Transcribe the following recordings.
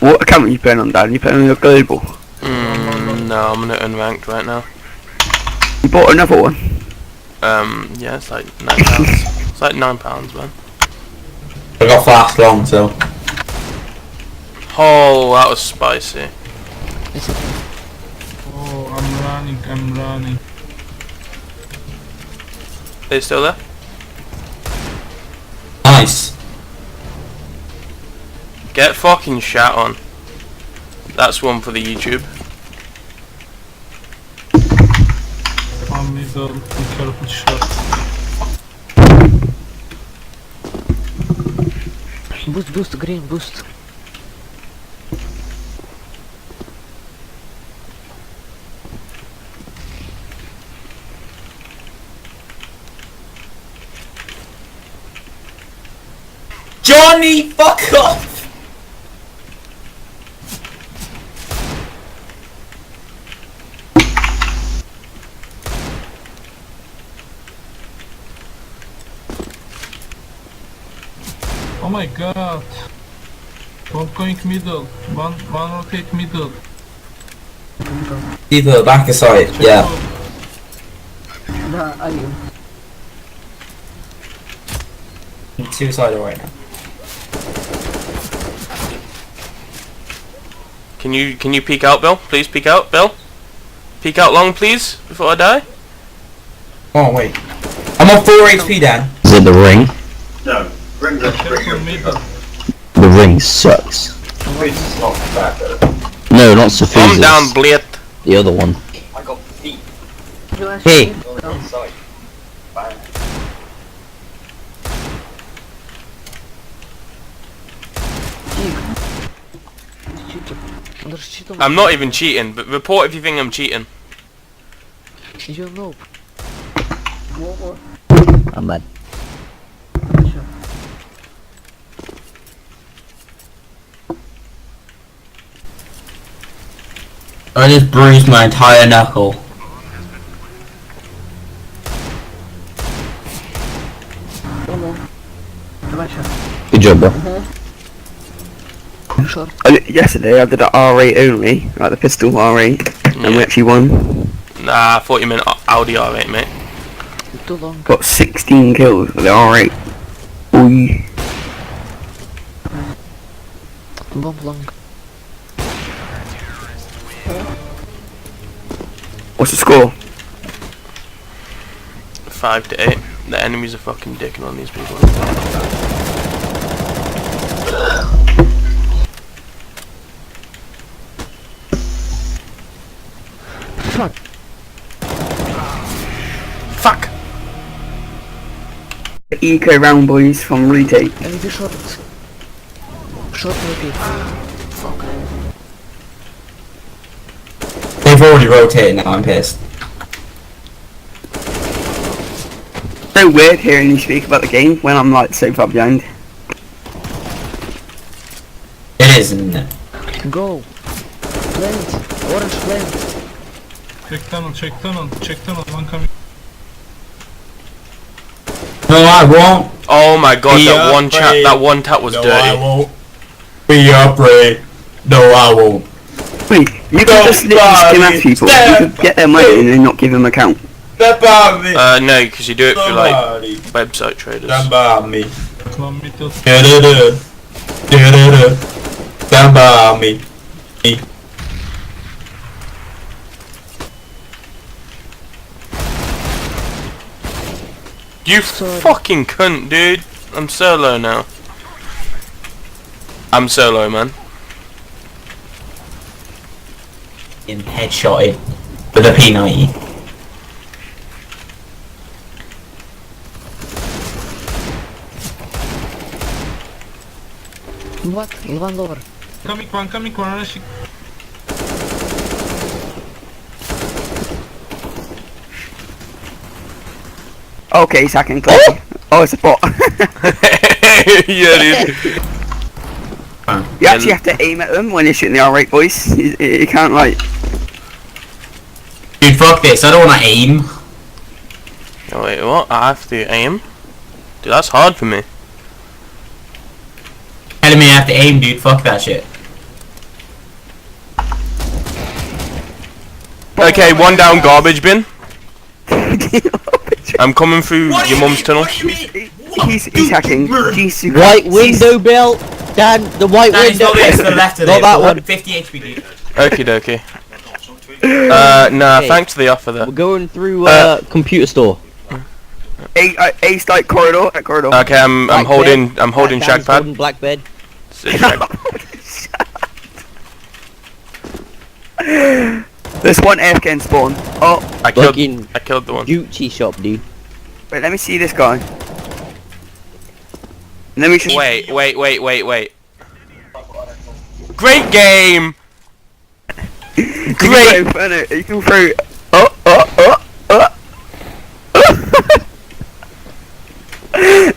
What account are you playing on, Dan? You playing on your global? No, I'm gonna unranked right now. You bought another one? Yeah, it's like £9. It's like £9, man. I got fast long, so. Oh, that was spicy. Oh, I'm running. They still there? Nice. Get fucking shat on. That's one for the YouTube. One middle, be careful shot. Boost, green, boost. Johnny, fuck off! Oh my god. One going middle, one rotate middle. Either the back side, yeah. Nah, I am. Suicidal right now. Can you peek out, Bill? Please peek out, Bill. Peek out long, please, before I die. Oh wait. I'm on 4 HP, Dan. Is it the ring? No, ring the Careful middle. The ring sucks. It's not bad though. No, not Calm Sophia's. down, Blade. The other one. I got feet Hey! on the inside. Bang. I'm not even cheating, but report if you think I'm cheating. You know. I'm bad. I just bruised my entire knuckle. Good job, bro. Short. Yesterday I did an R8 only, like the pistol R8, and we actually won. Nah, I thought you meant Audi R8, mate. Too long. Got 16 kills with the R8. Ooh. Bomb long. What's the score? 5-8. The enemies are fucking dicking on these people. Fuck. Fuck! The eco round boys from retake. I need a short. Short rotate. Fuck. They've already rotated now, I'm pissed. So weird hearing you speak about the game when I'm like so far behind. It is, isn't it? Go. Plant. Orange plant. Check tunnel, one coming. No, I won't. Oh my god, Be that one afraid. that one tap was No, dirty. I won't. Be afraid. No, I won't. Wait, you can just literally skim at people. You could get their money and then not give them a count. Somebody. No, because you do it through like Somebody. website traders. Somebody. One middle. Da-da-da. Da-da-da. Somebody. You Sorry. fucking cunt, dude. I'm solo now. I'm solo, man. In headshotted with a P90. What? One over. Coming, one rushing. Okay, second click. Oh, it's a bot. Yeah, dude. You actually have to aim at them when you're shooting the R8 boys. You can't like... Dude, fuck this. I don't want to aim. Oh, wait, what? I have to aim? Dude, that's hard for me. Telling me I have to aim, dude. Fuck that shit. Okay, one down garbage bin. I'm coming through your mum's tunnel. He's hacking. Jesus White Christ. window, Bill. Dan, the white Dan, it's window. not there, to the left of Not it. that one. 50 HP, dude. Okie dokie. Nah, Okay. thanks for the offer there. We're going through computer store. A like corridor. At corridor. Okay, I'm Black holding bed. shag Dan's pad. holding black bed. Sit shag. There's one AFK in spawn. Oh, I Fucking killed the one. Gucci shop, dude. wait, let me see this guy. Let me just... Wait. Great game! You Great! can throw... Oh.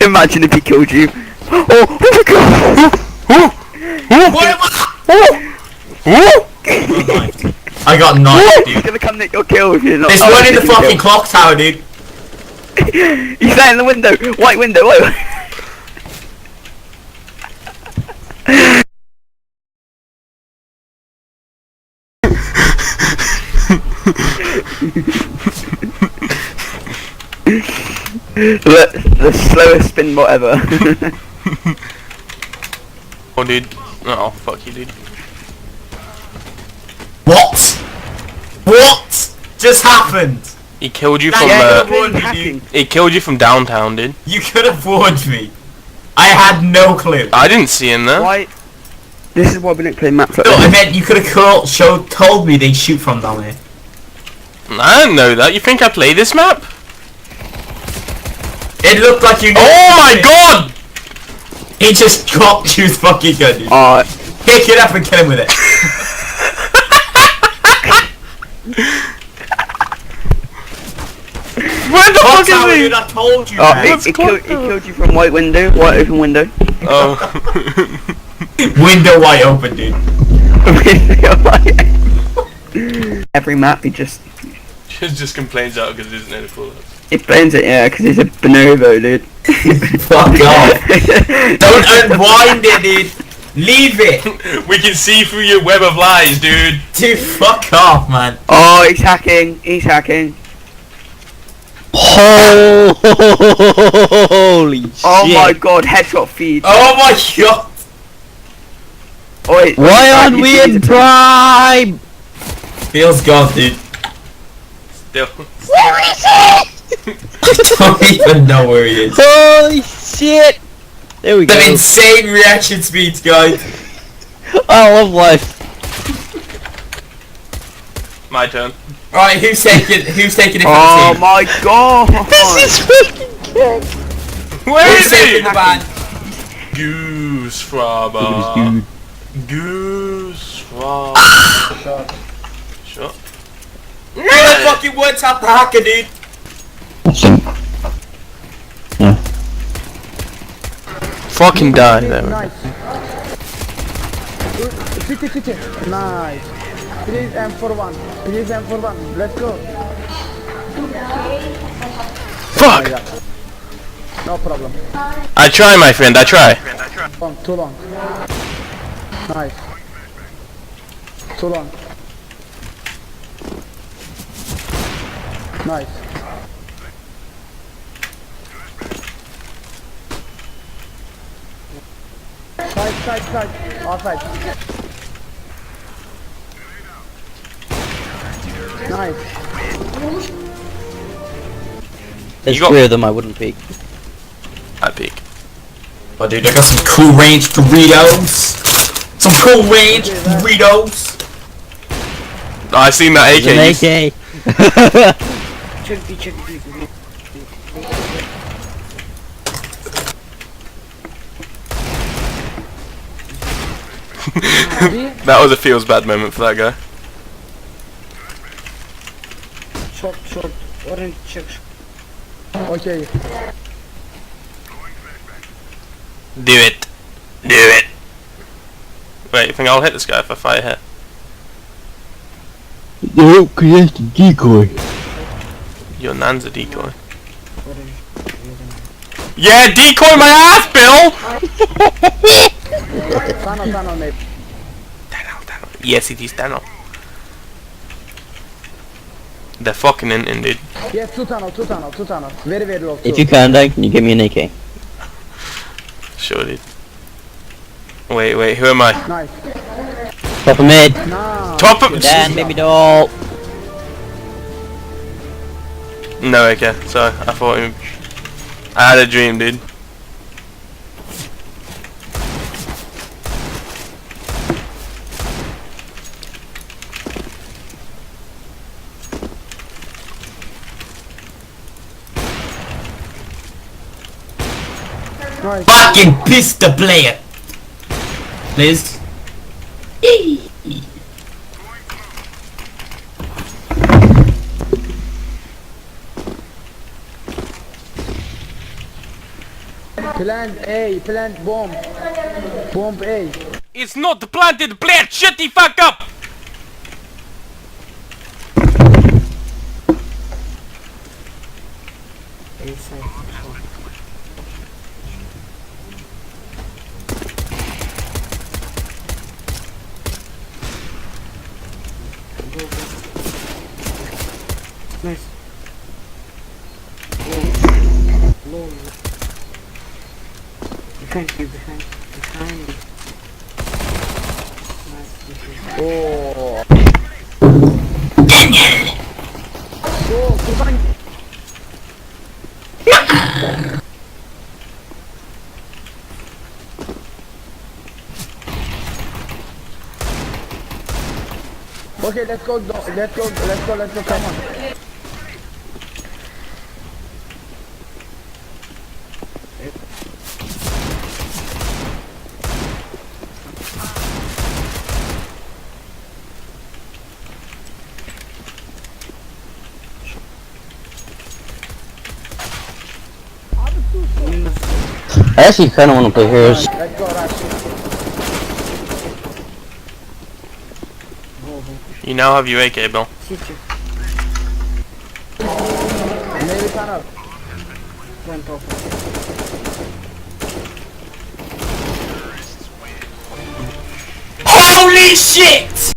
Imagine if he killed you. Oh my god! I got knifed, He's dude. gonna come nick your kill if you're not... There's Oh, one in the he didn't fucking clock tower, dude. kill. He's there in the window! White window, white the slowest spin bot ever. Oh, dude. Oh, fuck you, dude. What? What just happened? He killed you Dan, from, yeah, Clearly warned me, hacking. he killed you from downtown, dude. You could have warned me. I had no clue. I didn't see him there. Why? This is why we don't play maps like No, I this. meant you could have told me they shoot from down here. I didn't know that. You think I play this map? It looked like you. Oh my god! He just dropped you fucking gun, dude. Pick it up and kill him with it. Where the Clock fuck tower, is he? dude, I told you, Oh, man. it killed you from white window, white open window. Oh. Window wide open, dude. Every map he just just complains out because there's no cool. he blames it, yeah, because he's a bonobo, dude. Fuck off. Don't unwind it, dude. Leave it. We can see through your web of lies, dude. Dude, fuck off, man. Oh, he's hacking. He's hacking. Holy shit. Oh my god, headshot feed. Oh my god. Oh, wait, Why aren't you we see in the- prime? Feels gone, dude. Still. Where is it? I don't even know where he is. Holy shit. There we go. Some insane reaction speeds, guys. I love life. My turn. Alright, who's taking it Oh from the team? my god. This is fucking good. Where Who's is taking he? the ban? Goose Fraba. Goose Fraba. Shut. You're the fucking one tap the hacker, dude. Fucking die. There we go. Nice. City. Nice. Please M for one. Please M for one. Let's go. Fuck! No problem. I try, my friend, I try. Too long. Nice. Too long. Nice. Side. Offside. Nice. There's You got- three of them I wouldn't pick. I peek. Oh, dude, I got some cool range Doritos. Some cool range Doritos. Oh, I seen that AK. There's an AK. Check B. That was a feels bad moment for that guy. Short. Orange check. Okay. Do it. Wait, you think I'll hit this guy if I fire here? No, cause that's the decoy. Your nan's a decoy. Yeah, decoy my ass, Bill! Tunnel, mate. Yes, it is Dano. They're fucking in, dude. Yes, two tunnel. Very, very low. If you can, then can you give me an AK? Sure, dude. Wait, who am I? Nice. Top of mid. Nah. Top of... Dan, baby doll. No, okay, sorry, I thought him... I had a dream, dude. Nice. Fucking pistol player. Please. Plant A, plant bomb. Bomb A. It's not planted, Blair! Shut the fuck up! Nice. Low. Behind you. Nice. Oh. Okay, let's go, come on. I actually kind of want to play Heroes. Let's go, Rashi. You now have your AK, Bill. Maybe tunnel. Went off. Holy shit!